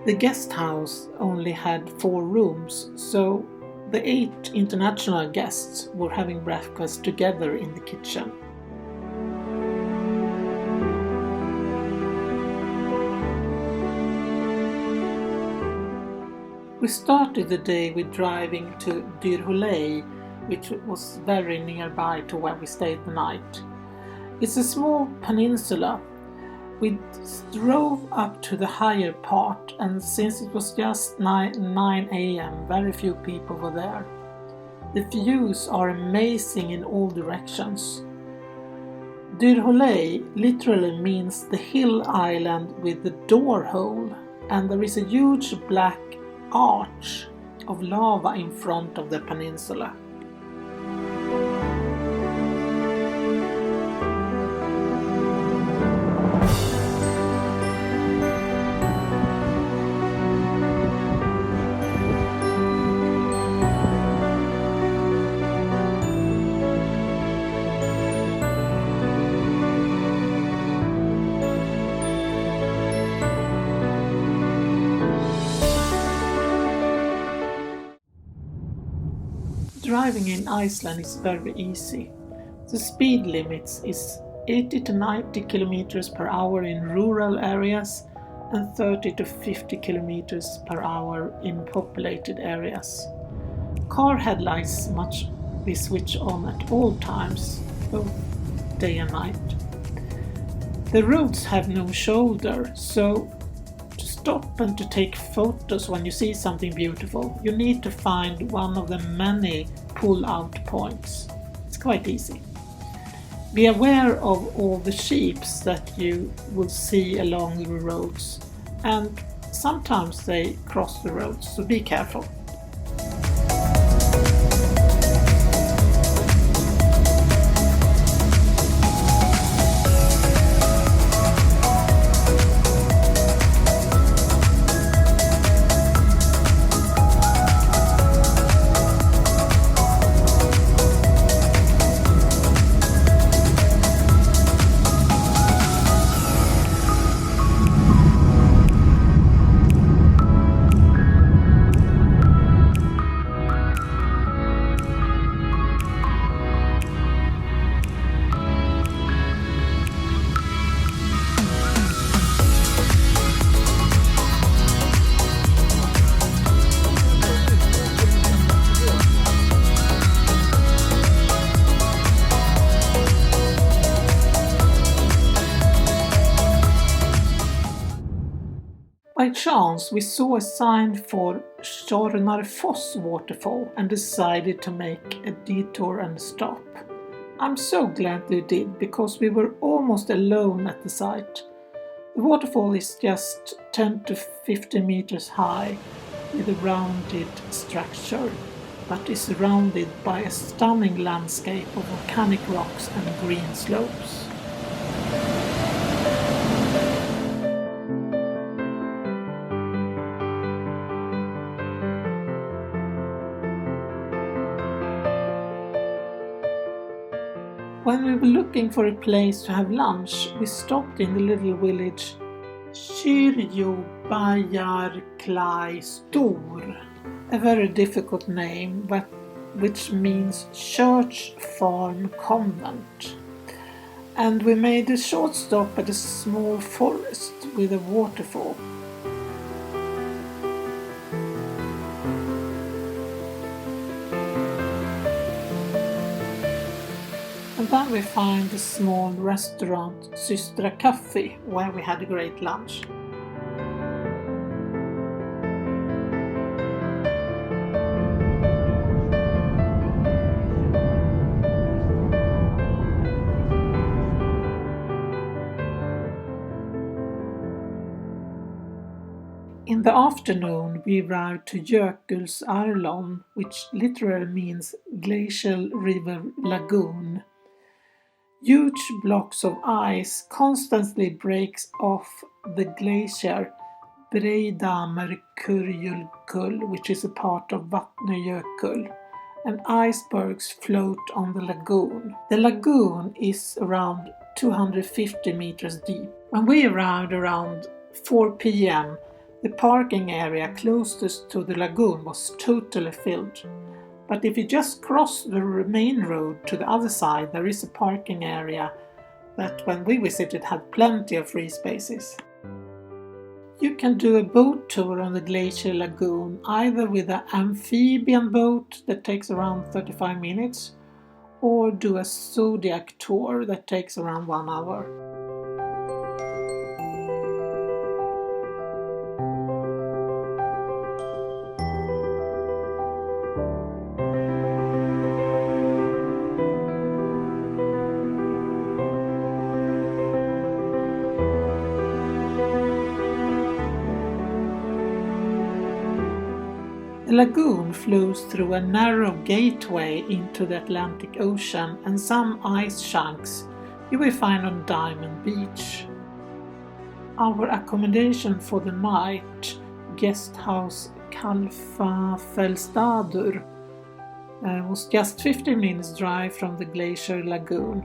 The guest house only had 4 rooms, so the 8 international guests were having breakfast together in the kitchen. We started the day with driving to Dyrhólaey, which was very nearby to where we stayed the night. It's a small peninsula. We drove up to the higher part, and since it was just 9 a.m, very few people were there. The views are amazing in all directions. Dyrhólaey literally means the hill island with the door hole, and there is a huge black arch of lava in front of the peninsula. Driving in Iceland is very easy. The speed limit is 80 to 90 kilometers per hour in rural areas and 30 to 50 kilometers per hour in populated areas. Car headlights must be switched on at all times, both day and night. The roads have no shoulder, so to stop and to take photos when you see something beautiful, you need to find one of the many pull-out points. It's quite easy. Be aware of all the sheep that you will see along the roads, and sometimes they cross the roads, so be careful. By chance, we saw a sign for Stjórnarfoss waterfall and decided to make a detour and stop. I'm so glad we did, because we were almost alone at the site. The waterfall is just 10 to 50 meters high with a rounded structure, but is surrounded by a stunning landscape of volcanic rocks and green slopes. When we were looking for a place to have lunch, we stopped in the little village Kirkjubaejarklaustur, a very difficult name, but which means church, farm, convent. And we made a short stop at a small forest with a waterfall. And then we find a small restaurant, Systra Cafe, where we had a great lunch. In the afternoon we arrived to Jökulsárlón, which literally means glacial river lagoon. Huge blocks of ice constantly breaks off the glacier Breiðamerkurjökull, which is a part of Vatnajökull, and icebergs float on the lagoon. The lagoon is around 250 meters deep. When we arrived around 4 p.m., The parking area closest to the lagoon was totally filled, but if you just cross the main road to the other side, there is a parking area that when we visited had plenty of free spaces. You can do a boat tour on the Glacier Lagoon, either with an amphibian boat that takes around 35 minutes, or do a Zodiac tour that takes around 1 hour. The lagoon flows through a narrow gateway into the Atlantic Ocean and some ice chunks you will find on Diamond Beach. Our accommodation for the night, guesthouse Kálafellsstadur, was just 15 minutes drive from the Glacier Lagoon.